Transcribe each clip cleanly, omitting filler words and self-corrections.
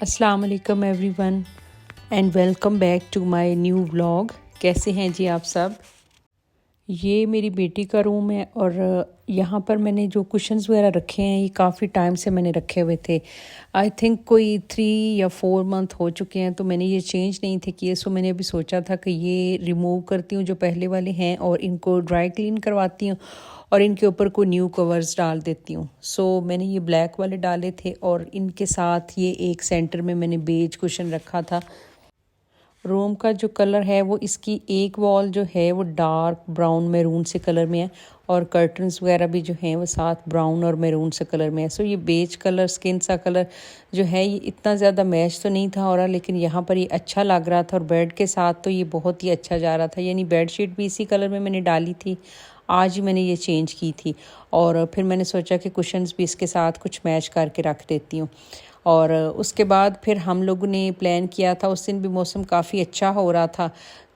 अस्सलाम वालेकुम everyone and welcome back to my new vlog. कैसे हैं जी आप सब। ये मेरी बेटी का रूम है और यहाँ पर मैंने जो कुशन्स वगैरह रखे हैं ये काफ़ी टाइम से मैंने रखे हुए थे। आई थिंक कोई 3 या 4 मंथ हो चुके हैं, तो मैंने ये चेंज नहीं थे किए। सो मैंने अभी सोचा था कि ये रिमूव करती हूँ जो पहले वाले हैं और इनको ड्राई क्लीन करवाती हूँ और इनके ऊपर कोई न्यू कवर्स डाल देती हूँ। सो मैंने ये ब्लैक वाले डाले थे और इनके साथ ये एक सेंटर में मैंने बेज कुशन रखा था। रूम का जो कलर है वो इसकी एक वॉल जो है वो डार्क ब्राउन मैरून से कलर में है और कर्टन्स वगैरह भी जो हैं वो साथ ब्राउन और मैरून से कलर में है। सो ये बेज कलर स्किन सा कलर जो है ये इतना ज़्यादा मैच तो नहीं था हो रहा, लेकिन यहाँ पर ये अच्छा लग रहा था और बेड के साथ तो ये बहुत ही अच्छा जा रहा था। यानी बेड शीट भी इसी कलर में मैंने डाली थी, आज ही मैंने ये चेंज की थी और फिर मैंने सोचा कि कुशन्स भी इसके साथ कुछ मैच करके रख देती हूँ। और उसके बाद फिर हम लोगों ने प्लान किया था, उस दिन भी मौसम काफ़ी अच्छा हो रहा था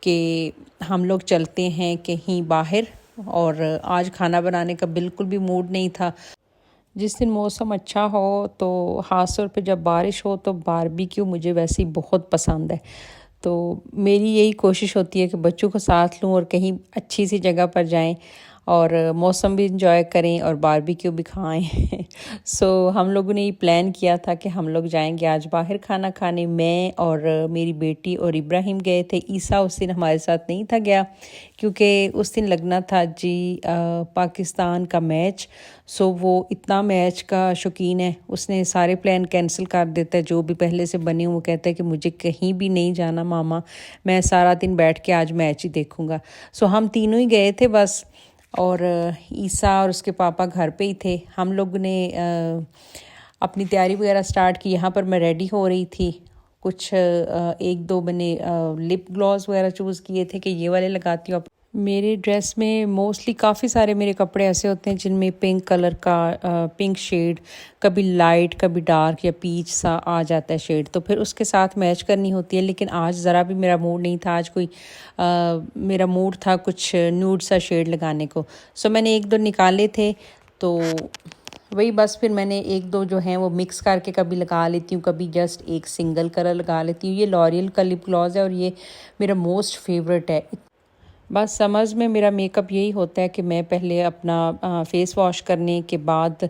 कि हम लोग चलते हैं कहीं बाहर। और आज खाना बनाने का बिल्कुल भी मूड नहीं था। जिस दिन मौसम अच्छा हो तो ख़ास तौर पे जब बारिश हो तो बारबेक्यू मुझे वैसे ही बहुत पसंद है। तो मेरी यही कोशिश होती है कि बच्चों को साथ लूँ और कहीं अच्छी सी जगह पर जाएं और मौसम भी इंजॉय करें और बारबेक्यू भी खाएं। सो हम लोगों ने ये प्लान किया था कि हम लोग जाएंगे आज बाहर खाना खाने। मैं और मेरी बेटी और इब्राहिम गए थे। ईसा उस दिन हमारे साथ नहीं था गया क्योंकि उस दिन लगना था जी पाकिस्तान का मैच। सो वो इतना मैच का शौकीन है, उसने सारे प्लान कैंसिल कर देता है जो भी पहले से बने। वो कहता है कि मुझे कहीं भी नहीं जाना मामा, मैं सारा दिन बैठ के आज मैच ही देखूंगा। सो हम तीनों ही गए थे बस, और ईसा और उसके पापा घर पे ही थे। हम लोग ने अपनी तैयारी वगैरह स्टार्ट की। यहाँ पर मैं रेडी हो रही थी। कुछ एक दो मैंने लिप ग्लॉस वगैरह चूज़ किए थे कि ये वाले लगाती हूँ। मेरे ड्रेस में मोस्टली काफ़ी सारे मेरे कपड़े ऐसे होते हैं जिनमें पिंक कलर का पिंक शेड, कभी लाइट कभी डार्क या पीच सा आ जाता है शेड, तो फिर उसके साथ मैच करनी होती है। लेकिन आज ज़रा भी मेरा मूड नहीं था। आज कोई मेरा मूड था कुछ न्यूड सा शेड लगाने को। सो मैंने एक दो निकाले थे, तो वही बस फिर मैंने एक दो जो हैं वो मिक्स करके कभी लगा लेती हूँ, कभी जस्ट एक सिंगल कलर लगा लेती हूँ। ये लॉरियल का लिप ग्लॉस है और ये मेरा मोस्ट फेवरेट है। बस समझ में मेरा मेकअप यही होता है कि मैं पहले अपना फेस वॉश करने के बाद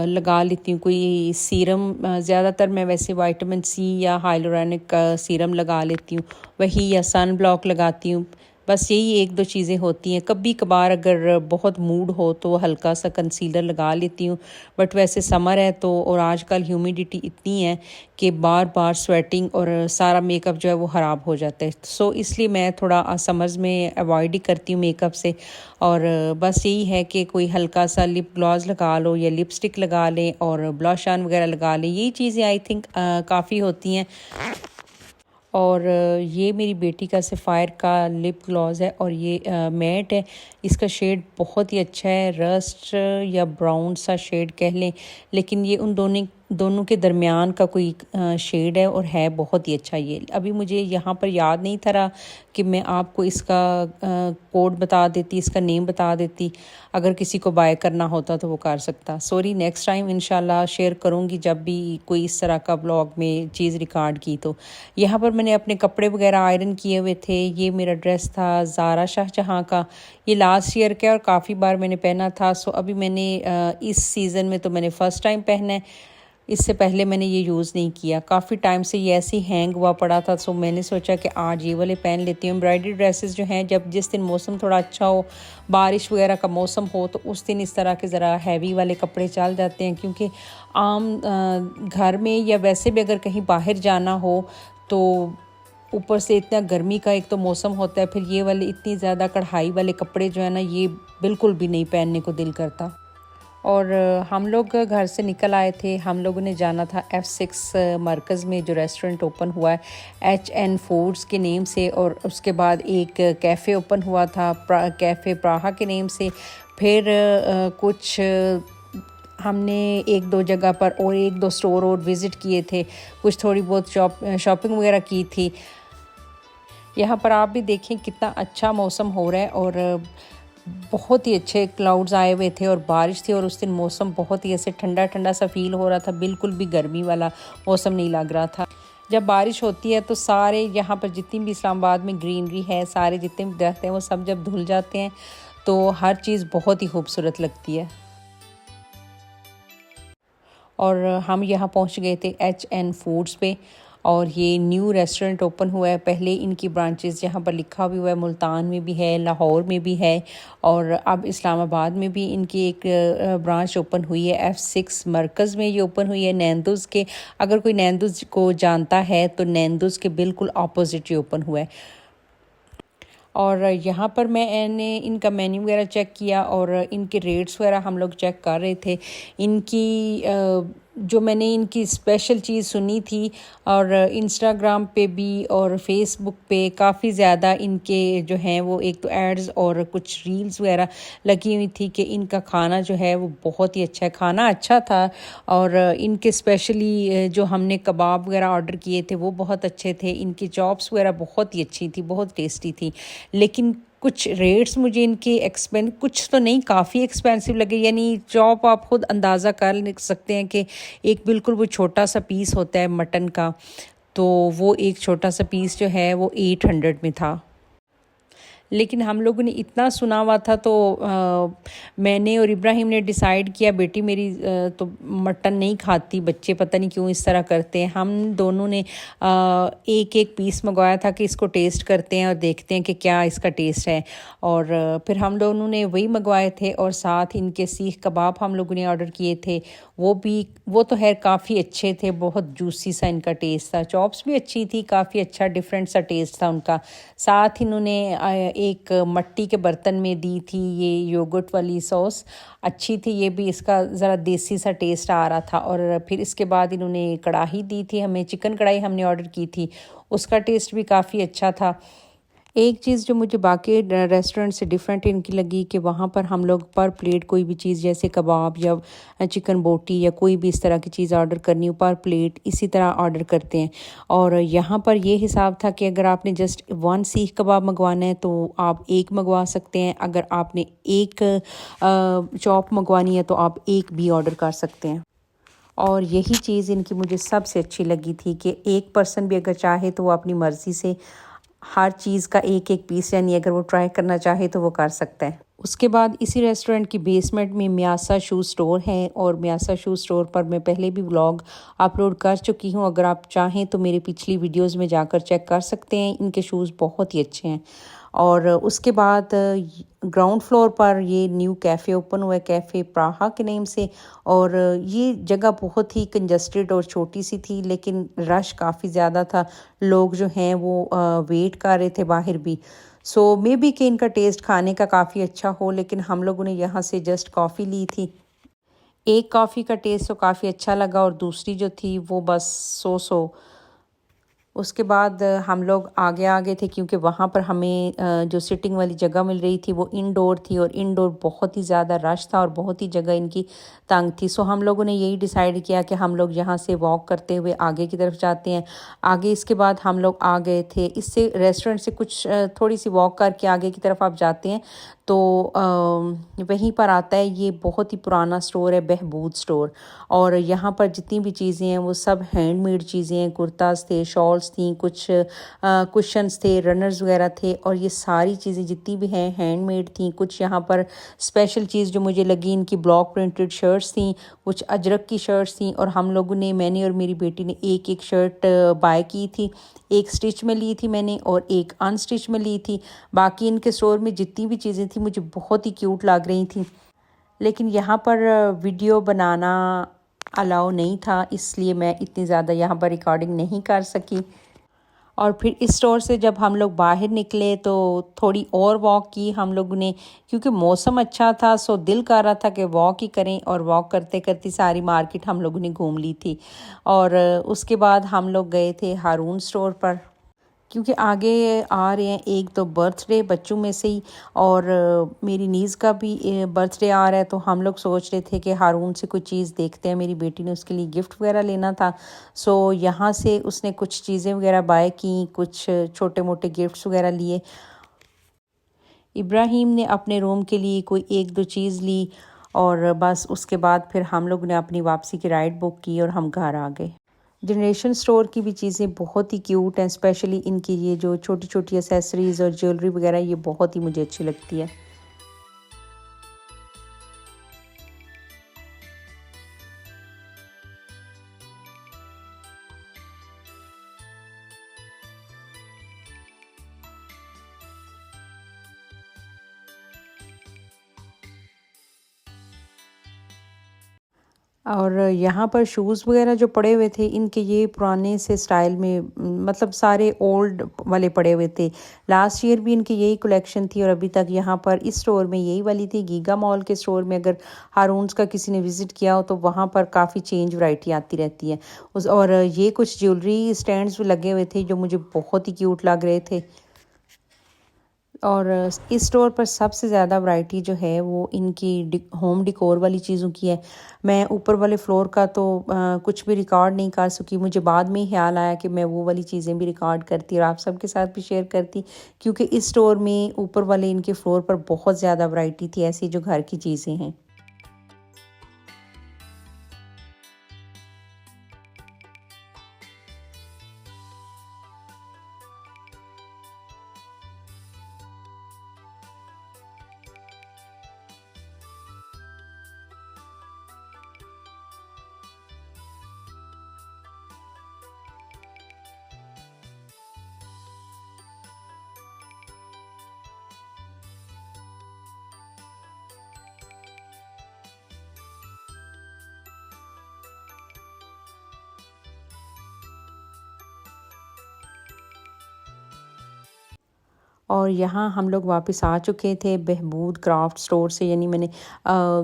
लगा लेती हूँ कोई सीरम। ज़्यादातर मैं वैसे विटामिन सी या हाइलोरॉनिक का सीरम लगा लेती हूँ, वही, या सन ब्लॉक लगाती हूँ। बस यही एक दो चीज़ें होती हैं। कभी कभार अगर बहुत मूड हो तो हल्का सा कंसीलर लगा लेती हूँ। बट वैसे समर है तो, और आजकल ह्यूमिडिटी इतनी है कि बार बार स्वेटिंग और सारा मेकअप जो है वो ख़राब हो जाता है। सो इसलिए मैं थोड़ा समर्स में अवॉइड ही करती हूँ मेकअप से। और बस यही है कि कोई हल्का सा लिप ग्लॉस लगा लो या लिपस्टिक लगा लें और ब्लश ऑन वगैरह लगा लें। यही चीज़ें आई थिंक काफ़ी होती हैं। और ये मेरी बेटी का सफ़ायर का लिप ग्लॉस है और ये मैट है। इसका शेड बहुत ही अच्छा है, रस्ट या ब्राउन सा शेड कह लें, लेकिन ये उन दोनों के दरमियान का कोई शेड है और है बहुत ही अच्छा। ये अभी मुझे यहाँ पर याद नहीं था रहा कि मैं आपको इसका कोड बता देती, इसका नेम बता देती। अगर किसी को बाय करना होता तो वो कर सकता। सॉरी, नेक्स्ट टाइम इंशाल्लाह शेयर करूँगी जब भी कोई इस तरह का ब्लॉग में चीज़ रिकॉर्ड की। तो यहाँ पर मैंने अपने कपड़े वगैरह आयरन किए हुए थे। ये मेरा ड्रेस था ज़ारा शाहजहाँ का, ये लास्ट ईयर का और काफ़ी बार मैंने पहना था। सो अभी मैंने इस सीज़न में तो मैंने फ़र्स्ट टाइम पहना है, इससे पहले मैंने ये यूज़ नहीं किया। काफ़ी टाइम से ये ऐसे ही हैंग हुआ पड़ा था। सो मैंने सोचा कि आज ये वाले पहन लेती हूँ। एम्ब्रॉयडरी ड्रेसेस जो हैं, जब जिस दिन मौसम थोड़ा अच्छा हो, बारिश वगैरह का मौसम हो, तो उस दिन इस तरह के ज़रा हैवी वाले कपड़े चल जाते हैं। क्योंकि आम घर में या वैसे भी अगर कहीं बाहर जाना हो तो ऊपर से इतना गर्मी का एक तो मौसम होता है, फिर ये वाले इतनी ज़्यादा कढ़ाई वाले कपड़े जो है ना, ये बिल्कुल भी नहीं पहनने को दिल करता। और हम लोग घर से निकल आए थे। हम लोगों ने जाना था F6 मरकज़ में जो रेस्टोरेंट ओपन हुआ है HN फूड्स के नेम से, और उसके बाद एक कैफ़े ओपन हुआ था कैफ़े प्राहा के नेम से। फिर कुछ हमने एक दो जगह पर और एक दो स्टोर और विज़िट किए थे, कुछ थोड़ी बहुत शॉपिंग वगैरह की थी। यहाँ पर आप भी देखें कितना अच्छा मौसम हो रहा है और बहुत ही अच्छे क्लाउड्स आए हुए थे और बारिश थी, और उस दिन मौसम बहुत ही ऐसे ठंडा ठंडा सा फील हो रहा था, बिल्कुल भी गर्मी वाला मौसम नहीं लग रहा था। जब बारिश होती है तो सारे यहाँ पर जितनी भी इस्लामाबाद में ग्रीनरी है, सारे जितने भी दरख्त हैं वो सब जब धुल जाते हैं तो हर चीज़ बहुत ही खूबसूरत लगती है। और हम यहाँ पहुँच गए थे HN फूड्स पे, और ये न्यू रेस्टोरेंट ओपन हुआ है। पहले इनकी ब्रांचेस यहाँ पर लिखा भी हुआ है, मुल्तान में भी है, लाहौर में भी है, और अब इस्लामाबाद में भी इनकी एक ब्रांच ओपन हुई है। F6 मरकज़ में ये ओपन हुई है, नैंदुज़ के। अगर कोई नैंदुज़ को जानता है तो नैंदुज़ के बिल्कुल अपोजिट ये ओपन हुआ है। और यहाँ पर मैंने इनका मेन्यू वगैरह चेक किया और इनके रेट्स वगैरह हम लोग चेक कर रहे थे। इनकी जो मैंने इनकी स्पेशल चीज़ सुनी थी, और इंस्टाग्राम पे भी और फेसबुक पे काफ़ी ज़्यादा इनके जो हैं वो एक तो एड्स और कुछ रील्स वगैरह लगी हुई थी कि इनका खाना जो है वो बहुत ही अच्छा है। खाना अच्छा था, और इनके स्पेशली जो हमने कबाब वगैरह ऑर्डर किए थे वो बहुत अच्छे थे। इनकी चॉप्स वगैरह बहुत ही अच्छी थी, बहुत टेस्टी थी। लेकिन कुछ रेट्स मुझे इनके कुछ तो नहीं, काफ़ी एक्सपेंसिव लगे। यानी चॉप आप खुद अंदाज़ा कर सकते हैं कि एक बिल्कुल वो छोटा सा पीस होता है मटन का, तो वो एक छोटा सा पीस जो है वो 800 में था। लेकिन हम लोगों ने इतना सुना हुआ था तो मैंने और इब्राहिम ने डिसाइड किया, बेटी मेरी तो मटन नहीं खाती, बच्चे पता नहीं क्यों इस तरह करते हैं। हम दोनों ने एक एक पीस मंगवाया था कि इसको टेस्ट करते हैं और देखते हैं कि क्या इसका टेस्ट है। और फिर हम दोनों ने वही मंगवाए थे, और साथ इनके सीख कबाब हम लोगों ने ऑर्डर किए थे। वो तो है काफ़ी अच्छे थे, बहुत जूसी सा इनका टेस्ट था। चॉप्स भी अच्छी थी, काफ़ी अच्छा डिफरेंट सा टेस्ट था उनका। साथ इन्होंने एक मट्टी के बर्तन में दी थी ये योगर्ट वाली सॉस, अच्छी थी ये भी, इसका ज़रा देसी सा टेस्ट आ रहा था। और फिर इसके बाद इन्होंने कढ़ाई दी थी हमें, चिकन कढ़ाई हमने ऑर्डर की थी, उसका टेस्ट भी काफ़ी अच्छा था। एक चीज़ जो मुझे बाकी रेस्टोरेंट से डिफरेंट इनकी लगी कि वहाँ पर हम लोग पर प्लेट कोई भी चीज़ जैसे कबाब या चिकन बोटी या कोई भी इस तरह की चीज़ ऑर्डर करनी हो, पर प्लेट इसी तरह ऑर्डर करते हैं। और यहाँ पर ये हिसाब था कि अगर आपने जस्ट 1 सीख कबाब मंगवाना है तो आप एक मंगवा सकते हैं, अगर आपने एक चॉप मंगवानी है तो आप एक भी ऑर्डर कर सकते हैं। और यही चीज़ इनकी मुझे सबसे अच्छी लगी थी कि एक पर्सन भी अगर चाहे तो वो अपनी मर्ज़ी से हर चीज़ का एक एक पीस, यानी अगर वो ट्राई करना चाहे तो वो कर सकता है। उसके बाद इसी रेस्टोरेंट की बेसमेंट में म्यासा शू स्टोर है, और म्यासा शू स्टोर पर मैं पहले भी व्लॉग अपलोड कर चुकी हूँ। अगर आप चाहें तो मेरे पिछली वीडियोस में जाकर चेक कर सकते हैं, इनके शूज़ बहुत ही अच्छे हैं। और उसके बाद ग्राउंड फ्लोर पर ये न्यू कैफ़े ओपन हुआ है, कैफ़े प्राहा के नेम से। और ये जगह बहुत ही कंजस्टेड और छोटी सी थी, लेकिन रश काफ़ी ज़्यादा था, लोग जो हैं वो वेट कर रहे थे बाहर भी। सो मे बी कि इनका टेस्ट खाने का काफ़ी अच्छा हो, लेकिन हम लोगों ने यहाँ से जस्ट कॉफ़ी ली थी। एक कॉफ़ी का टेस्ट तो काफ़ी अच्छा लगा, और दूसरी जो थी वो बस सो उसके बाद हम लोग आगे आ गए थे, क्योंकि वहाँ पर हमें जो सिटिंग वाली जगह मिल रही थी वो इंडोर थी, और इंडोर बहुत ही ज़्यादा रश था और बहुत ही जगह इनकी तंग थी। सो हम लोगों ने यही डिसाइड किया कि हम लोग यहाँ से वॉक करते हुए आगे की तरफ जाते हैं। आगे इसके बाद हम लोग आ गए थे, इससे रेस्टोरेंट से कुछ थोड़ी सी वॉक करके आगे की तरफ आप जाते हैं तो वहीं पर आता है ये बहुत ही पुराना स्टोर है, बहबूद स्टोर। और यहाँ पर जितनी भी चीज़ें हैं वो सब हैंडमेड चीज़ें हैं, कुर्तास थे, शॉल्स थी, कुछ कुशन्स थे, रनर्स वगैरह थे, और ये सारी चीज़ें जितनी भी हैं हैंडमेड थी। कुछ यहाँ पर स्पेशल चीज़ जो मुझे लगी, इनकी ब्लॉक प्रिंटेड शर्ट्स थी, कुछ अजरक की शर्ट्स थी, और हम लोगों ने, मैंने और मेरी बेटी ने एक एक शर्ट बाय की थी। एक स्टिच में ली थी मैंने और एक अनस्टिच में ली थी। बाकी इनके स्टोर में जितनी भी चीज़ें थी मुझे बहुत ही क्यूट लग रही थी, लेकिन यहाँ पर वीडियो बनाना अलाउ नहीं था, इसलिए मैं इतनी ज़्यादा यहाँ पर रिकॉर्डिंग नहीं कर सकी। और फिर इस स्टोर से जब हम लोग बाहर निकले तो थोड़ी और वॉक की हम लोगों ने, क्योंकि मौसम अच्छा था, सो दिल कर रहा था कि वॉक ही करें, और वॉक करते करते सारी मार्केट हम लोगों ने घूम ली थी। और उसके बाद हम लोग गए थे हारून स्टोर पर, क्योंकि आगे आ रहे हैं एक तो बर्थडे बच्चों में से ही, और मेरी नीज़ का भी बर्थडे आ रहा है, तो हम लोग सोच रहे थे कि हारून से कोई चीज़ देखते हैं। मेरी बेटी ने उसके लिए गिफ्ट वगैरह लेना था, सो यहाँ से उसने कुछ चीज़ें वगैरह बाय की, कुछ छोटे मोटे गिफ्ट्स वगैरह लिए। इब्राहिम ने अपने रूम के लिए कोई एक दो चीज़ ली और बस उसके बाद फिर हम लोग ने अपनी वापसी की राइड बुक की और हम घर आ गए। जनरेशन स्टोर की भी चीज़ें बहुत ही क्यूट हैं, स्पेशली इनकी ये जो छोटी छोटी एसेसरीज़ और ज्वेलरी वगैरह, ये बहुत ही मुझे अच्छी लगती है। और यहाँ पर शूज़ वगैरह जो पड़े हुए थे, इनके ये पुराने से स्टाइल में मतलब सारे ओल्ड वाले पड़े हुए थे। लास्ट ईयर भी इनकी यही कलेक्शन थी और अभी तक यहाँ पर इस स्टोर में यही वाली थी। गीगा मॉल के स्टोर में अगर हारून्स का किसी ने विज़िट किया हो तो वहाँ पर काफ़ी चेंज वैरायटी आती रहती है। और ये कुछ ज्वेलरी स्टैंड्स भी लगे हुए थे जो मुझे बहुत ही क्यूट लग रहे थे। और इस स्टोर पर सबसे ज़्यादा वैरायटी जो है वो इनकी होम डिकोर वाली चीज़ों की है। मैं ऊपर वाले फ्लोर का तो कुछ भी रिकॉर्ड नहीं कर सकी। मुझे बाद में ही ख्याल आया कि मैं वो वाली चीज़ें भी रिकॉर्ड करती और आप सबके साथ भी शेयर करती, क्योंकि इस स्टोर में ऊपर वाले इनके फ्लोर पर बहुत ज़्यादा वैरायटी थी ऐसी जो घर की चीज़ें हैं। और यहाँ हम लोग वापस आ चुके थे बहबूद क्राफ्ट स्टोर से। यानी मैंने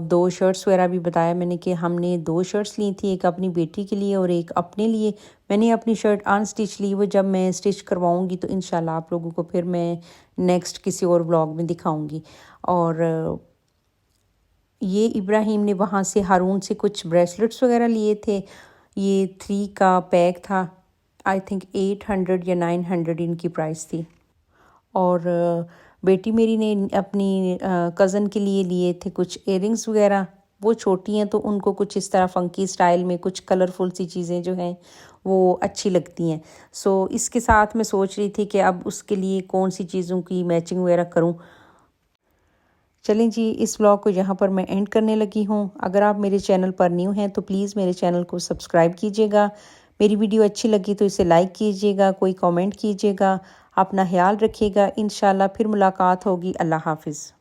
2 शर्ट्स वगैरह भी बताया मैंने कि हमने 2 शर्ट्स ली थी, एक अपनी बेटी के लिए और एक अपने लिए। मैंने अपनी शर्ट अनस्टिच ली, वो जब मैं स्टिच करवाऊँगी तो इंशाल्लाह आप लोगों को फिर मैं नेक्स्ट किसी और व्लॉग में दिखाऊँगी। और ये इब्राहिम ने वहाँ से हारून से कुछ ब्रेसलेट्स वगैरह लिए थे। ये 3 का पैक था। आई थिंक 800 या 900 इनकी प्राइस थी। और बेटी मेरी ने अपनी कज़न के लिए थे कुछ इयररिंग्स वगैरह। वो छोटी हैं तो उनको कुछ इस तरह फंकी स्टाइल में कुछ कलरफुल सी चीज़ें जो हैं वो अच्छी लगती हैं। सो इसके साथ मैं सोच रही थी कि अब उसके लिए कौन सी चीज़ों की मैचिंग वगैरह करूं। चलें जी, इस व्लॉग को यहाँ पर मैं एंड करने लगी हूँ। अगर आप मेरे चैनल पर न्यू हैं तो प्लीज़ मेरे चैनल को सब्सक्राइब कीजिएगा। मेरी वीडियो अच्छी लगी तो इसे लाइक कीजिएगा, कोई कमेंट कीजिएगा। अपना ख्याल रखिएगा। इंशाल्लाह फिर मुलाकात होगी। अल्लाह हाफ़िज़।